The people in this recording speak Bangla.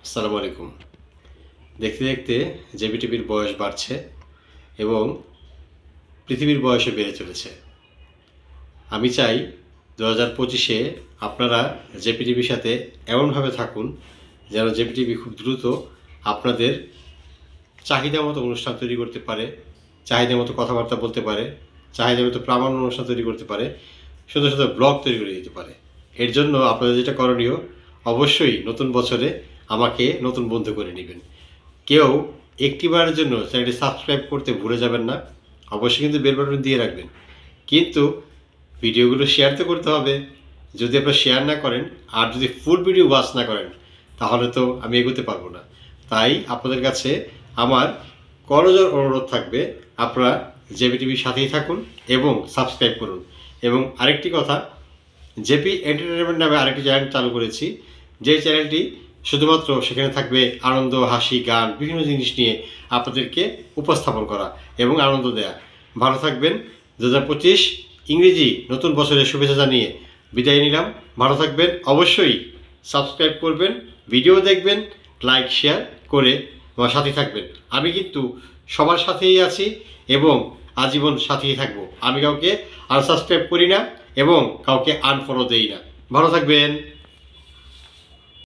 আসসালামু আলাইকুম। দেখতে দেখতে জেবিটিভির বয়স বাড়ছে এবং পৃথিবীর বয়সও বেড়ে চলেছে। আমি চাই 2025-এ আপনারা জেপিটিভির সাথে এমনভাবে থাকুন যেন জেপিটিভি খুব দ্রুত আপনাদের চাহিদা মতো অনুষ্ঠান তৈরি করতে পারে, চাহিদা মতো কথাবার্তা বলতে পারে, চাহিদা মতো প্রামাণ্য অনুষ্ঠান তৈরি করতে পারে, সুন্দর সুন্দর ব্লগ তৈরি করে দিতে পারে। এর জন্য আপনাদের যেটা করণীয়, অবশ্যই নতুন বছরে আমাকে নতুন বন্ধু করে নেবেন। কেউ একটিবারের জন্য চ্যানেলটি সাবস্ক্রাইব করতে ভুলে যাবেন না। অবশ্যই কিন্তু বেল বাটন দিয়ে রাখবেন। কিন্তু ভিডিওগুলো শেয়ার তো করতে হবে। যদি আপনারা শেয়ার না করেন আর যদি ফুল ভিডিও ওয়াচ না করেন তাহলে তো আমি এগোতে পারবো না। তাই আপনাদের কাছে আমার করজোড় অনুরোধ থাকবে, আপনারা জেবিটিভির সাথেই থাকুন এবং সাবস্ক্রাইব করুন। এবং আরেকটি কথা, জেপি এন্টারটেনমেন্ট নামে আরেকটি চ্যানেল চালু করেছি, যে চ্যানেলটি শুধুমাত্র সেখানে থাকবে আনন্দ, হাসি, গান, বিভিন্ন জিনিস নিয়ে আপনাদেরকে উপস্থাপন করা এবং আনন্দ দেয়া। ভালো থাকবেন। 2025 ইংরেজি নতুন বছরের শুভেচ্ছা জানিয়ে বিদায় নিলাম। ভালো থাকবেন। অবশ্যই সাবস্ক্রাইব করবেন, ভিডিও দেখবেন, লাইক শেয়ার করে আমার সাথে থাকবেন। আমি কিন্তু সবার সাথেই আছি এবং আজীবন সাথেই থাকবো। আমি কাউকে আনসাবস্ক্রাইব করি না এবং কাউকে আনফলো দেই না। ভালো থাকবেন।